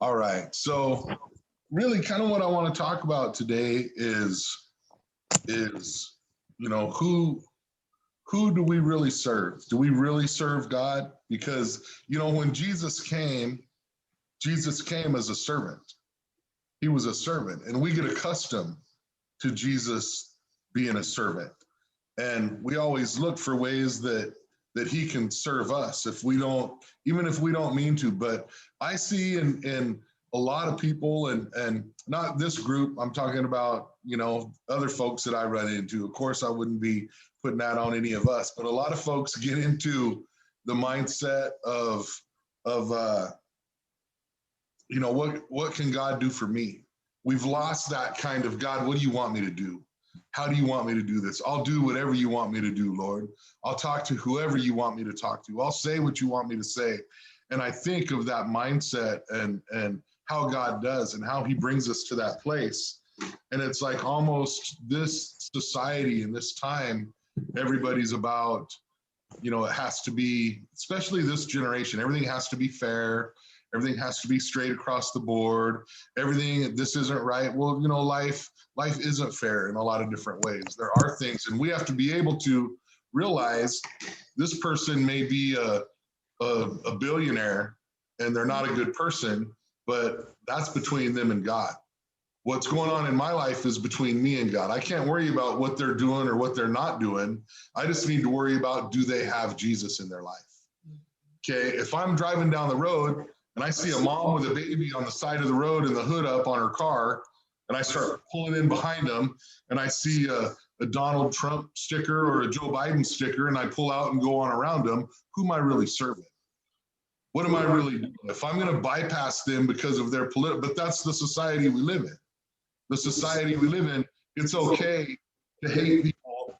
All right. So really kind of what I want to talk about today is who do we really serve? Do we really serve God? Because when Jesus came as a servant. He was a servant, and we get accustomed to Jesus being a servant. And we always look for ways that he can serve us if we don't, even if we don't mean to. But I see in a lot of people, and not this group, I'm talking about, other folks that I run into. Of course, I wouldn't be putting that on any of us, but a lot of folks get into the mindset of what can God do for me? We've lost that kind of, God, what do you want me to do? How do you want me to do this? I'll do whatever you want me to do, Lord. I'll talk to whoever you want me to talk to. I'll say what you want me to say. And I think of that mindset and how God does and how he brings us to that place. And it's like almost this society and this time, everybody's about, it has to be, especially this generation, everything has to be fair. Everything has to be straight across the board. Everything, this isn't right. Well, life isn't fair in a lot of different ways. There are things, and we have to be able to realize this person may be a billionaire and they're not a good person, but that's between them and God. What's going on in my life is between me and God. I can't worry about what they're doing or what they're not doing. I just need to worry about, do they have Jesus in their life? Okay, if I'm driving down the road and I see a mom with a baby on the side of the road and the hood up on her car, and I start pulling in behind them, and I see a Donald Trump sticker or a Joe Biden sticker, and I pull out and go on around them, who am I really serving? What am I really doing? If I'm going to bypass them because of their but that's the society we live in. The society we live in, it's okay to hate people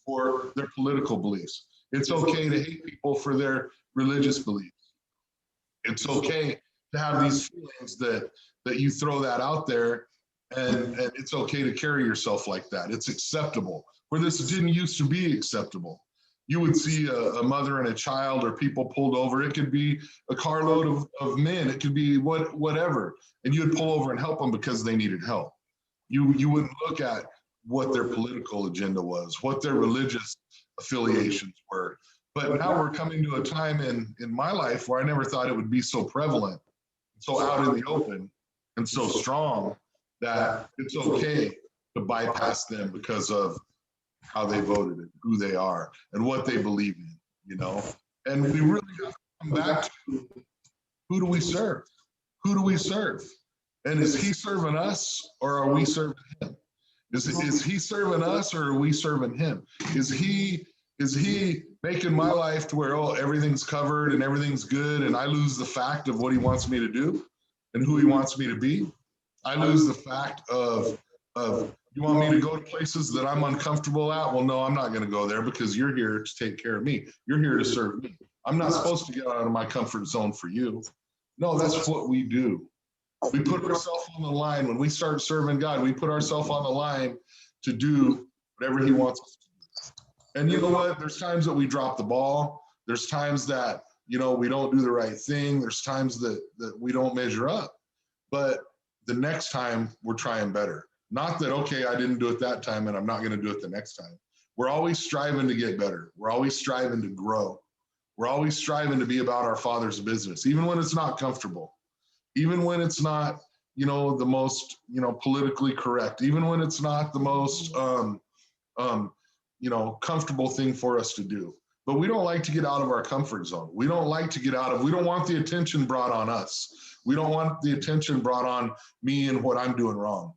for their political beliefs. It's okay to hate people for their religious beliefs. It's okay to have these feelings that you throw that out there, and it's okay to carry yourself like that. It's acceptable. Where this didn't used to be acceptable. You would see a mother and a child or people pulled over. It could be a carload of men. It could be whatever. And you would pull over and help them because they needed help. You wouldn't look at what their political agenda was, what their religious affiliations were. But now we're coming to a time in my life where I never thought it would be so prevalent, so out in the open, and so strong that it's okay to bypass them because of how they voted and who they are and what they believe in, And we really have to come back to, who do we serve? Who do we serve? And is he serving us, or are we serving him? Is he serving us, or are we serving him? Is he making my life to where, everything's covered and everything's good, and I lose the fact of what he wants me to do and who he wants me to be? I lose the fact of you want me to go to places that I'm uncomfortable at? Well, no, I'm not going to go there because you're here to take care of me. You're here to serve me. I'm not supposed to get out of my comfort zone for you. No, that's what we do. We put ourselves on the line. When we start serving God, we put ourselves on the line to do whatever he wants us to do. And you know what? There's times that we drop the ball. There's times that, we don't do the right thing. There's times that we don't measure up. But the next time we're trying better. Not that, okay, I didn't do it that time and I'm not going to do it the next time. We're always striving to get better. We're always striving to grow. We're always striving to be about our Father's business, even when it's not comfortable, even when it's not, the most, politically correct, even when it's not the most, comfortable thing for us to do. But we don't like to get out of our comfort zone. We don't like to we don't want the attention brought on us. We don't want the attention brought on me and what I'm doing wrong.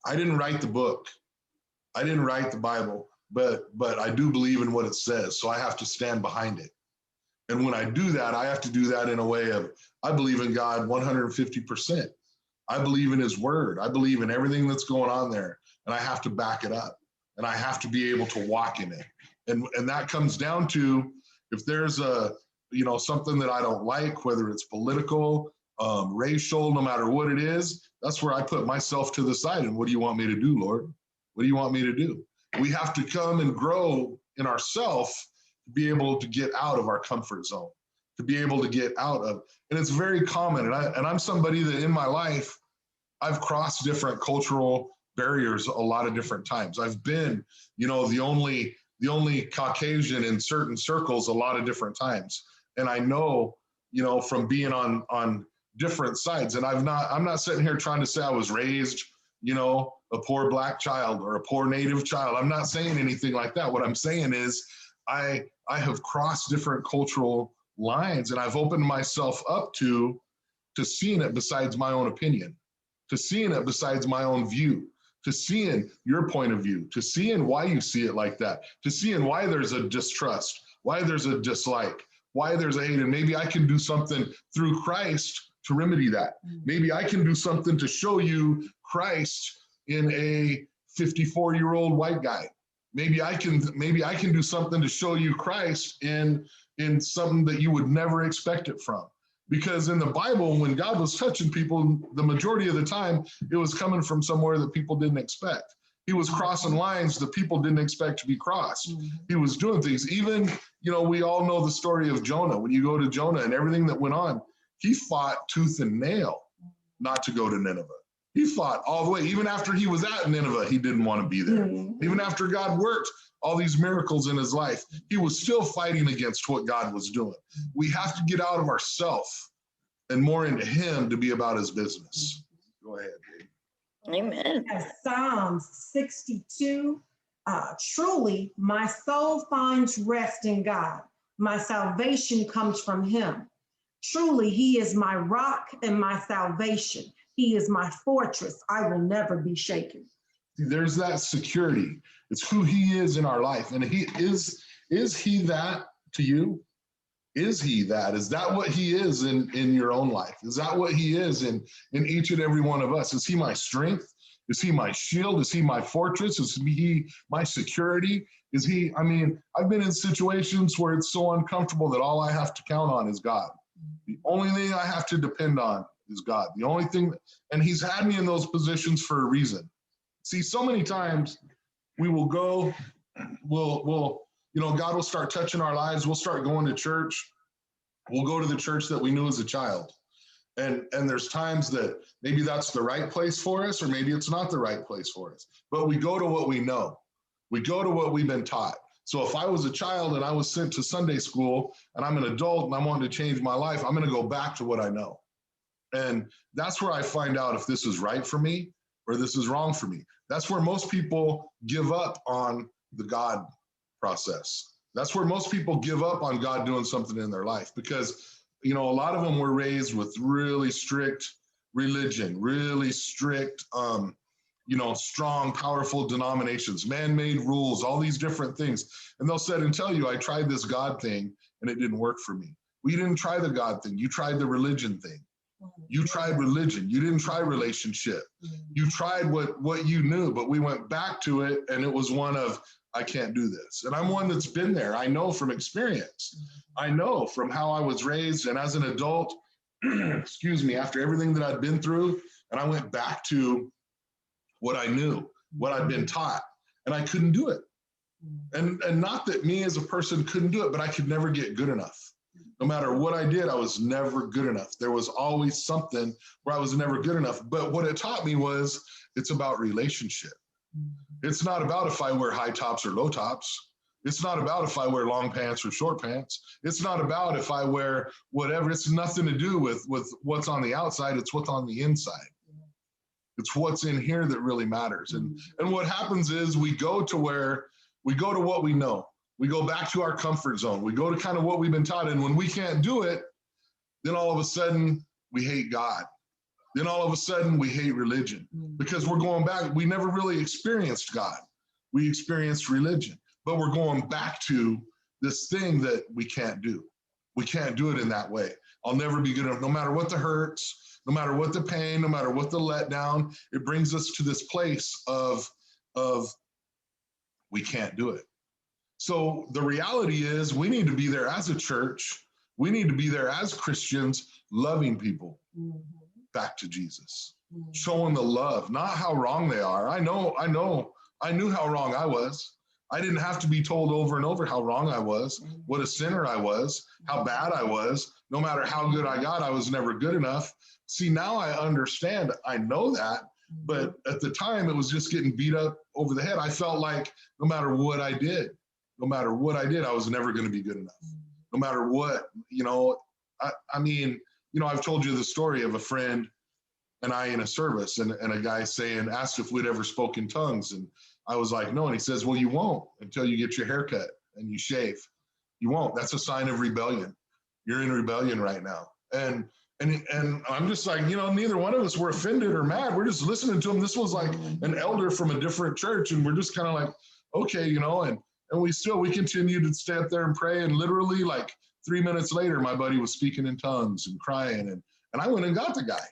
I didn't write the book. I didn't write the Bible, but I do believe in what it says. So I have to stand behind it. And when I do that, I have to do that in a way of, I believe in God 150%. I believe in his word. I believe in everything that's going on there. And I have to back it up. And I have to be able to walk in it. And that comes down to, if there's something that I don't like, whether it's political, racial, no matter what it is, that's where I put myself to the side. And what do you want me to do, Lord? What do you want me to do? We have to come and grow in ourselves to be able to get out of our comfort zone, to be able to get out of. And it's very common. And I'm somebody that in my life, I've crossed different cultural barriers a lot of different times. I've been, the only Caucasian in certain circles a lot of different times. And I know, from being on different sides. And I'm not sitting here trying to say I was raised, a poor Black child or a poor Native child. I'm not saying anything like that. What I'm saying is I have crossed different cultural lines, and I've opened myself up to seeing it besides my own opinion, to seeing it besides my own view, to seeing your point of view, to seeing why you see it like that, to seeing why there's a distrust, why there's a dislike, why there's a hate. And maybe I can do something through Christ to remedy that. Maybe I can do something to show you Christ in a 54-year-old white guy. Maybe I can do something to show you Christ in something that you would never expect it from. Because in the Bible, when God was touching people, the majority of the time, it was coming from somewhere that people didn't expect. He was crossing lines that people didn't expect to be crossed. He was doing things. Even, we all know the story of Jonah. When you go to Jonah and everything that went on, he fought tooth and nail not to go to Nineveh. He fought all the way. Even after he was at Nineveh, he didn't want to be there. Even after God worked all these miracles in his life, he was still fighting against what God was doing. We have to get out of ourselves and more into him to be about his business. Go ahead, Dave. Amen. Psalms 62, truly my soul finds rest in God. My salvation comes from him. Truly he is my rock and my salvation. He is my fortress. I will never be shaken. There's that security. It's who he is in our life. And he is he that to you? Is he that? Is that what he is in your own life? Is that what he is in each and every one of us? Is he my strength? Is he my shield? Is he my fortress? Is he my security? Is he, I've been in situations where it's so uncomfortable that all I have to count on is God. The only thing I have to depend on is God. The only thing, and he's had me in those positions for a reason. See, so many times we will go, God will start touching our lives. We'll start going to church. We'll go to the church that we knew as a child. And there's times that maybe that's the right place for us, or maybe it's not the right place for us. But we go to what we know. We go to what we've been taught. So if I was a child and I was sent to Sunday school and I'm an adult and I'm wanting to change my life, I'm going to go back to what I know. And that's where I find out if this is right for me or this is wrong for me. That's where most people give up on the God process. That's where most people give up on God doing something in their life, because, a lot of them were raised with really strict religion, really strict, strong, powerful denominations, man-made rules, all these different things. And they'll sit and tell you, I tried this God thing and it didn't work for me. Well, you didn't try the God thing. You tried the religion thing. You tried religion. You didn't try relationship. You tried what you knew, but we went back to it, and it was one of, I can't do this. And I'm one that's been there. I know from experience. I know from how I was raised, and as an adult, after everything that I'd been through, and I went back to what I knew, what I'd been taught, and I couldn't do it. And not that me as a person couldn't do it, but I could never get good enough. No matter what I did, I was never good enough. There was always something where I was never good enough. But what it taught me was it's about relationship. It's not about if I wear high tops or low tops. It's not about if I wear long pants or short pants. It's not about if I wear whatever. It's nothing to do with what's on the outside. It's what's on the inside. It's what's in here that really matters. And what happens is we go to what we know. We go back to our comfort zone. We go to kind of what we've been taught. And when we can't do it, then all of a sudden we hate God. Then all of a sudden we hate religion, because we're going back. We never really experienced God. We experienced religion, but we're going back to this thing that we can't do. We can't do it in that way. I'll never be good enough, no matter what the hurts, no matter what the pain, no matter what the letdown. It brings us to this place of we can't do it. So the reality is we need to be there as a church. We need to be there as Christians, loving people back to Jesus, showing the love, not how wrong they are. I knew how wrong I was. I didn't have to be told over and over how wrong I was, what a sinner I was, how bad I was. No matter how good I got, I was never good enough. See, now I understand. I know that. But at the time, it was just getting beat up over the head. I felt like no matter what I did, I was never going to be good enough. No matter what, I mean, I've told you the story of a friend and I in a service, and a guy asked if we'd ever spoke in tongues. And I was like, no. And he says, well, you won't until you get your hair cut and you shave. You won't. That's a sign of rebellion. You're in rebellion right now. And I'm just like, neither one of us were offended or mad. We're just listening to him. This was like an elder from a different church. And we're just kind of like, okay, and we continued to stay up there and pray. And literally like 3 minutes later, my buddy was speaking in tongues and crying. And I went and got the guy.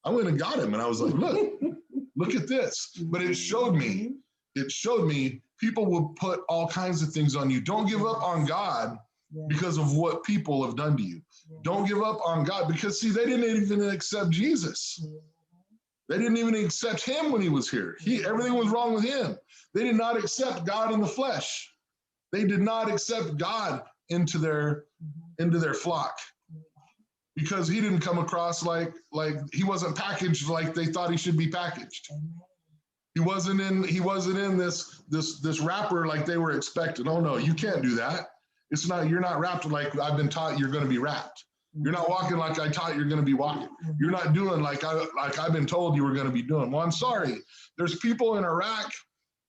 I went and got him. And I was like, look at this. But it showed me people will put all kinds of things on you. Don't give up on God because of what people have done to you. Don't give up on God because, see, they didn't even accept Jesus. They didn't even accept him when he was here. Everything was wrong with him. They did not accept God in the flesh. They did not accept God into their flock because he didn't come across like he wasn't packaged like they thought he should be packaged. He wasn't in this wrapper like they were expecting. Oh no, you can't do that. You're not wrapped like I've been taught you're going to be wrapped. You're not walking like I taught you're going to be walking. You're not doing like I've been told you were going to be doing. Well, I'm sorry. There's people in Iraq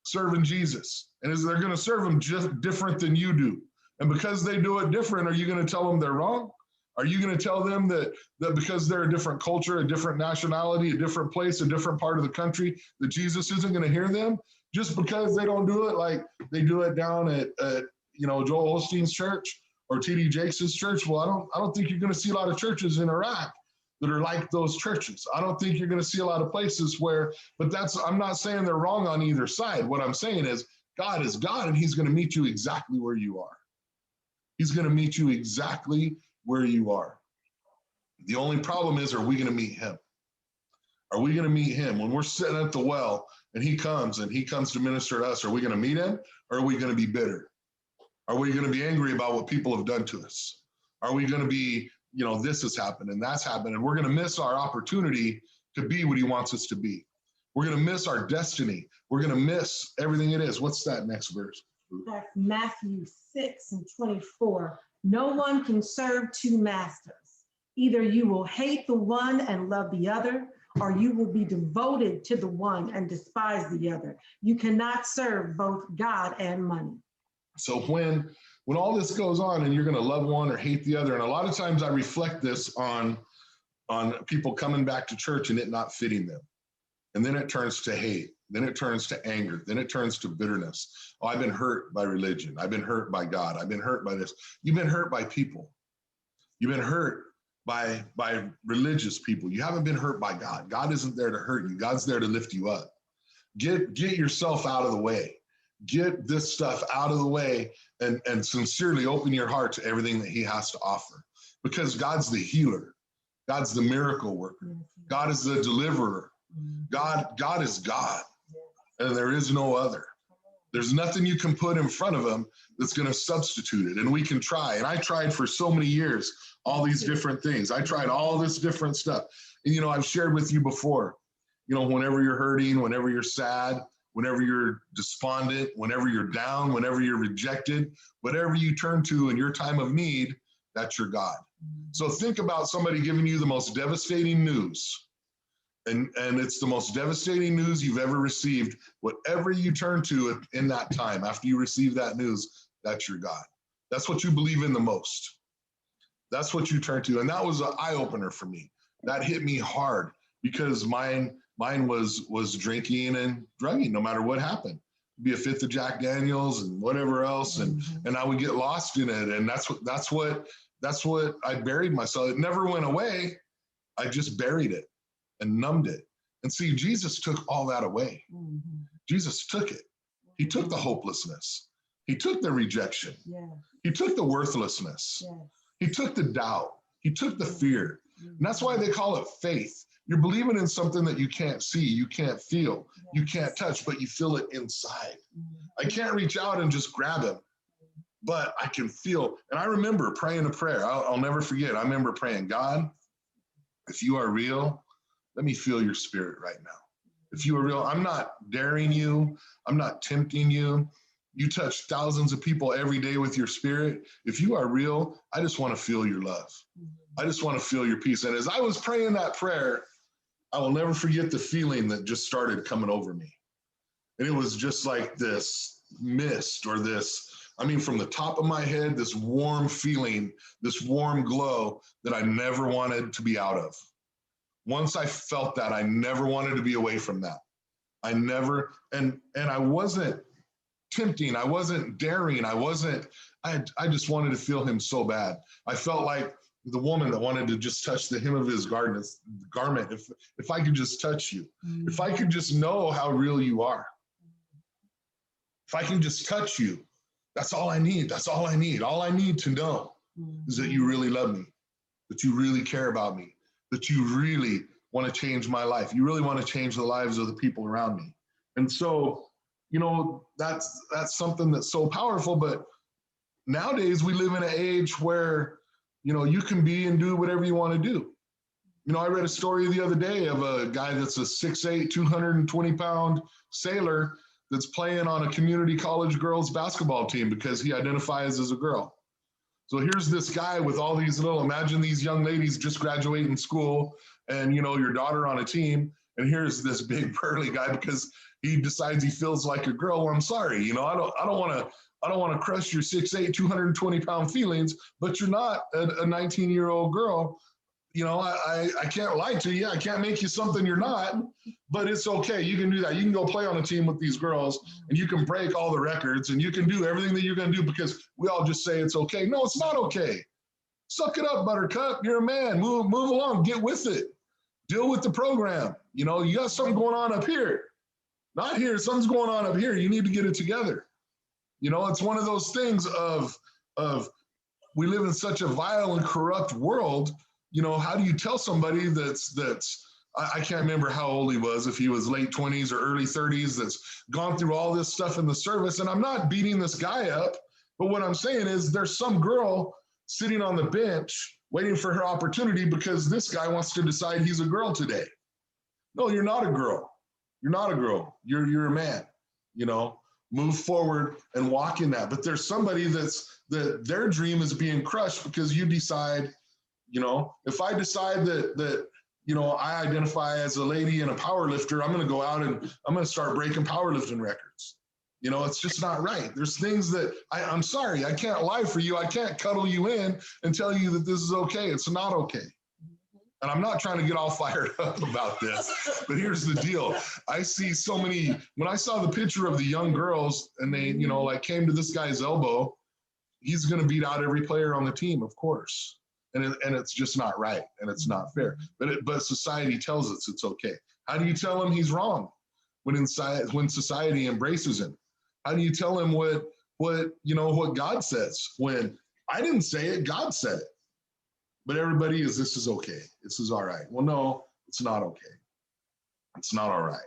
serving Jesus, and they're going to serve him just different than you do. And because they do it different, are you going to tell them they're wrong? Are you going to tell them that because they're a different culture, a different nationality, a different place, a different part of the country, that Jesus isn't going to hear them just because they don't do it like they do it down at Joel Osteen's church or T.D. Jakes' church? Well, I don't think you're going to see a lot of churches in Iraq that are like those churches. I don't think you're going to see a lot of places I'm not saying they're wrong on either side. What I'm saying is God is God, and he's going to meet you exactly where you are. He's going to meet you exactly where you are. The only problem is, are we going to meet him? Are we going to meet him when we're sitting at the well and he comes to minister to us? Are we going to meet him, or are we going to be bitter? Are we going to be angry about what people have done to us? Are we going to be, this has happened and that's happened, and we're going to miss our opportunity to be what he wants us to be? We're going to miss our destiny. We're going to miss everything it is. What's that next verse? That's Matthew 6:24. No one can serve two masters. Either you will hate the one and love the other, or you will be devoted to the one and despise the other. You cannot serve both God and money. So when all this goes on and you're going to love one or hate the other, and a lot of times I reflect this on people coming back to church and it not fitting them. And then it turns to hate. Then it turns to anger. Then it turns to bitterness. Oh, I've been hurt by religion. I've been hurt by God. I've been hurt by this. You've been hurt by people. You've been hurt by religious people. You haven't been hurt by God. God isn't there to hurt you. God's there to lift you up. Get yourself out of the way. Get this stuff out of the way and sincerely open your heart to everything that he has to offer. Because God's the healer. God's the miracle worker. God is the deliverer. God is God, and there is no other. There's nothing you can put in front of him that's going to substitute it. And we can try. And I tried for so many years, all these different things. I tried all this different stuff. And, I've shared with you before, whenever you're hurting, whenever you're sad, whenever you're despondent, whenever you're down, whenever you're rejected, whatever you turn to in your time of need, that's your God. So think about somebody giving you the most devastating news. And it's the most devastating news you've ever received. Whatever you turn to in that time, after you receive that news, that's your God. That's what you believe in the most. That's what you turn to. And that was an eye-opener for me. That hit me hard because mine was drinking and drugging no matter what happened. It'd be a fifth of Jack Daniels and whatever else. And I would get lost in it. And that's what I buried myself. It never went away. I just buried it and numbed it. And see, Jesus took all that away. Jesus took it. He took the hopelessness. He took the rejection. He took the worthlessness. He took the doubt. He took the fear. And that's why they call it faith. You're believing in something that you can't see, you can't feel, you can't touch, but you feel it inside. I can't reach out and just grab him, but I can feel. And I remember praying a prayer. I'll never forget. I remember praying, God, if you are real, let me feel your spirit right now. If you are real, I'm not daring you. I'm not tempting you. You touch thousands of people every day with your spirit. If you are real, I just want to feel your love. I just want to feel your peace. And as I was praying that prayer, I will never forget the feeling that just started coming over me. And it was just like this mist or this, I mean, from the top of my head, this warm feeling, this warm glow that I never wanted to be out of. Once I felt that, I never wanted to be away from that. I never, and I wasn't tempting, I wasn't daring, I just wanted to feel him so bad. I felt like the woman that wanted to just touch the hem of his garment. If I could just touch you, if I could just know how real you are, if I can just touch you, that's all I need. That's all I need. All I need to know is that you really love me, that you really care about me, that you really want to change my life. You really want to change the lives of the people around me. And so, you know, that's something that's so powerful. But nowadays we live in an age where, you know, you can be and do whatever you want to do. You know, I read a story the other day of a guy that's a 6'8", 220-pound sailor that's playing on a community college girls basketball team because he identifies as a girl. So here's this guy with all these imagine these young ladies just graduating school and, you know, your daughter on a team. And here's this big burly guy because he decides he feels like a girl. Well, I'm sorry, you know, I don't want to crush your 6'8", 220-pound feelings, but you're not a 19-year-old girl. You know, I can't lie to you. I can't make you something you're not, but it's okay. You can do that. You can go play on a team with these girls and you can break all the records and you can do everything that you're going to do because we all just say it's okay. No, it's not okay. Suck it up, Buttercup. You're a man. Move along. Get with it. Deal with the program. You know, you got something going on up here. Not here. Something's going on up here. You need to get it together. You know, it's one of those things of we live in such a vile and corrupt world. You know, how do you tell somebody that's I can't remember how old he was, if he was late 20s or early 30s, that's gone through all this stuff in the service. And I'm not beating this guy up, but what I'm saying is there's some girl sitting on the bench waiting for her opportunity because this guy wants to decide he's a girl today. No, you're not a girl. You're not a girl. You're a man. You know, move forward and walk in that. But there's somebody that their dream is being crushed because you decide, you know, if I decide that you know, I identify as a lady and a power lifter, I'm going to go out and I'm going to start breaking powerlifting records. You know, it's just not right. There's things that I'm sorry, I can't lie for you. I can't cuddle you in and tell you that this is okay. It's not okay. And I'm not trying to get all fired up about this, but here's the deal. I see so many, when I saw the picture of the young girls and they, you know, like came to this guy's elbow, he's going to beat out every player on the team, of course. And it's just not right, and it's not fair. But society tells us it's okay. How do you tell him he's wrong when society embraces him? How do you tell him what God says when I didn't say it, God said it? But everybody this is okay. This is all right. Well, no, it's not okay. It's not all right.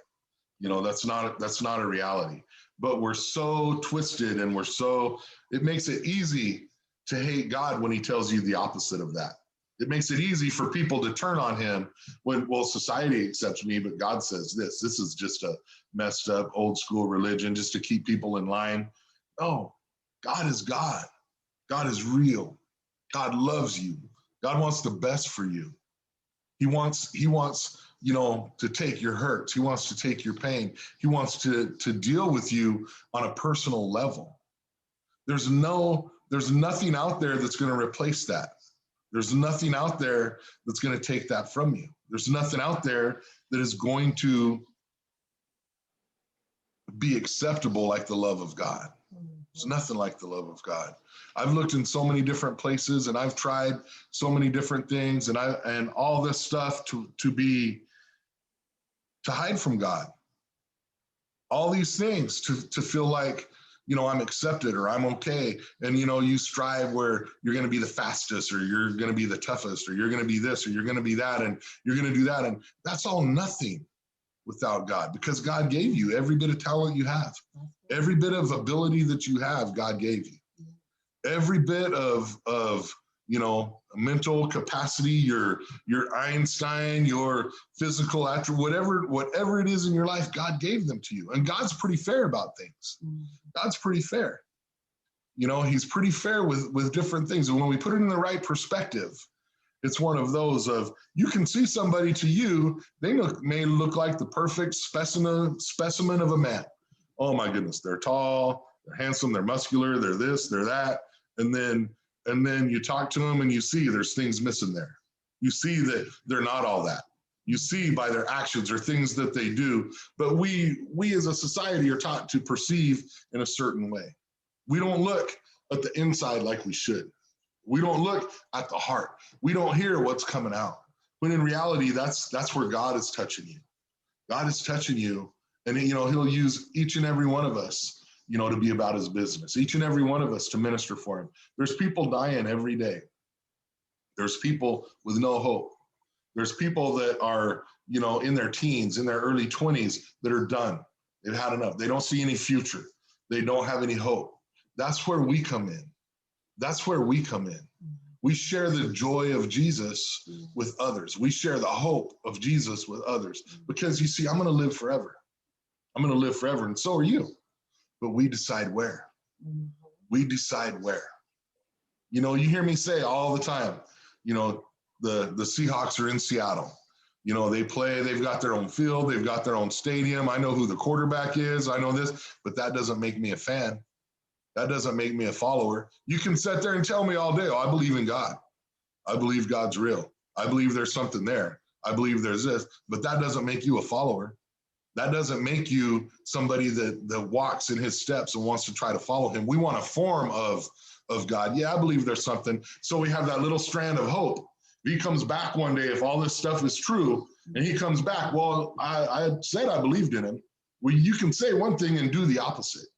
You know, that's not a reality. But we're so twisted and it makes it easy to hate God when he tells you the opposite of that. It makes it easy for people to turn on him when, well, society accepts me, but God says this. This is just a messed up old school religion just to keep people in line. No, God is God. God is real. God loves you. God wants the best for you. He wants, you know, to take your hurts. He wants to take your pain. He wants to deal with you on a personal level. There's nothing out there that's going to replace that. There's nothing out there that's going to take that from you. There's nothing out there that is going to be acceptable like the love of God. There's nothing like the love of God. I've looked in so many different places and I've tried so many different things and all this stuff to hide from God. All these things to feel like, you know, I'm accepted or I'm okay. And, you know, you strive where you're going to be the fastest or you're going to be the toughest or you're going to be this or you're going to be that and you're going to do that. And that's all nothing without God because God gave you every bit of talent you have. Every bit of ability that you have, God gave you. Every bit of mental capacity, your Einstein, your physical whatever it is in your life, God gave them to you. And God's pretty fair about things. God's pretty fair. He's pretty fair with different things. And when we put it in the right perspective, it's one of those of, you can see somebody, to you, they may look like the perfect specimen of a man. Oh my goodness, they're tall, they're handsome, they're muscular, they're this, they're that. And then you talk to them and you see there's things missing there. You see that they're not all that. You see by their actions or things that they do. But we as a society are taught to perceive in a certain way. We don't look at the inside like we should. We don't look at the heart. We don't hear what's coming out. When in reality, that's where God is touching you. God is touching you, and he'll use each and every one of us, to be about his business. Each and every one of us to minister for him. There's people dying every day. There's people with no hope. There's people that are, in their teens, in their early 20s, that are done. They've had enough. They don't see any future. They don't have any hope. That's where we come in. That's where we come in. We share the joy of Jesus with others. We share the hope of Jesus with others. Because you see, I'm going to live forever. I'm going to live forever, and so are you. But we decide where. We decide where. You hear me say all the time, the Seahawks are in Seattle. They play, they've got their own field, they've got their own stadium. I know who the quarterback is, I know this, but that doesn't make me a fan. That doesn't make me a follower. You can sit there and tell me all day, oh, I believe in God. I believe God's real. I believe there's something there. I believe there's this, but that doesn't make you a follower. That doesn't make you somebody that walks in his steps and wants to try to follow him. We want a form of God. Yeah, I believe there's something. So we have that little strand of hope. He comes back one day, if all this stuff is true, and he comes back, well, I said I believed in him. Well, you can say one thing and do the opposite.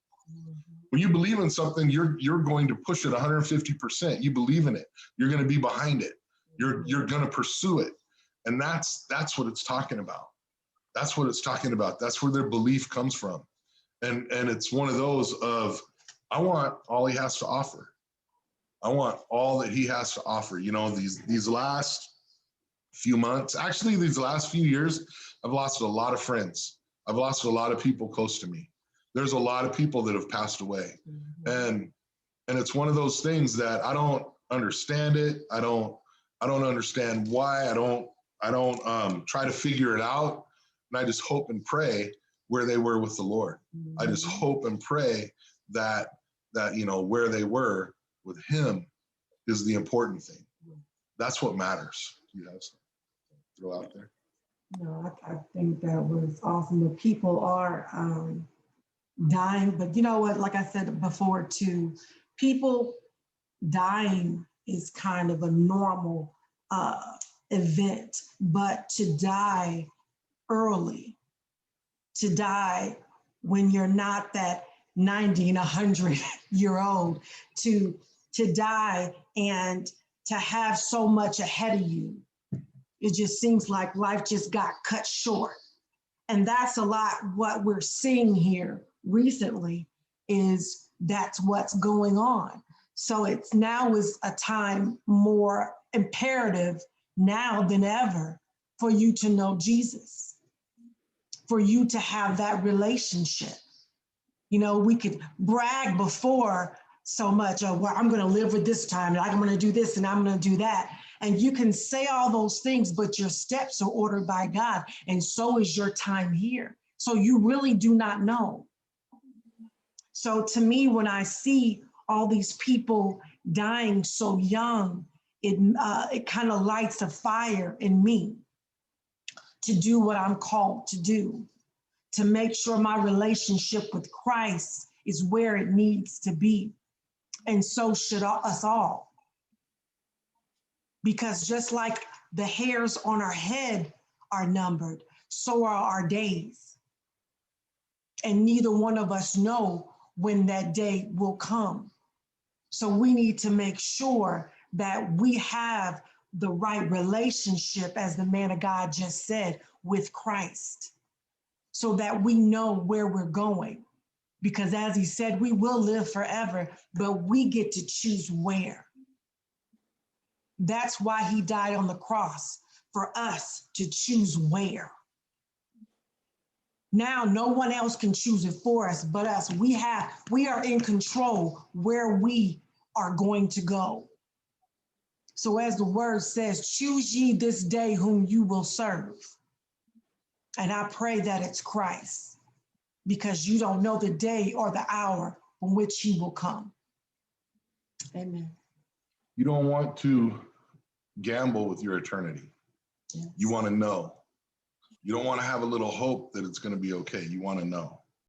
When you believe in something, you're going to push it 150%. You believe in it. You're going to be behind it. You're going to pursue it. And that's what it's talking about. That's what it's talking about. That's where their belief comes from. And it's one of those of, I want all he has to offer. I want all that he has to offer. These last few months, actually these last few years, I've lost a lot of friends. I've lost a lot of people close to me. There's a lot of people that have passed away. And it's one of those things that I don't understand it. I don't understand why. I don't try to figure it out. And I just hope and pray where they were with the Lord. I just hope and pray that where they were with him is the important thing. That's what matters. You have something to throw out there? No, I think that was awesome. The people are dying, but you know what, like I said before too, people dying is kind of a normal event, but to die early, to die when you're not that 90 and 100-year-old, to die and to have so much ahead of you, it just seems like life just got cut short. And that's a lot what we're seeing here recently, is that's what's going on. So it's now is a time more imperative now than ever for you to know Jesus, for you to have that relationship. We could brag before so much, oh, well, I'm going to live with this time, and I'm going to do this, and I'm going to do that. And you can say all those things, but your steps are ordered by God, and so is your time here. So you really do not know. So to me, when I see all these people dying so young, it kind of lights a fire in me to do what I'm called to do, to make sure my relationship with Christ is where it needs to be. And so should us all. Because just like the hairs on our head are numbered, so are our days. And neither one of us know when that day will come. So we need to make sure that we have the right relationship, as the man of God just said, with Christ, so that we know where we're going. Because as he said, we will live forever, but we get to choose where. That's why he died on the cross, for us to choose where. Now, no one else can choose it for us but us. We are in control where we are going to go. So as the word says, choose ye this day whom you will serve. And I pray that it's Christ, because you don't know the day or the hour in which he will come. Amen. You don't want to gamble with your eternity. Yes. You want to know. You don't want to have a little hope that it's going to be okay. You want to know.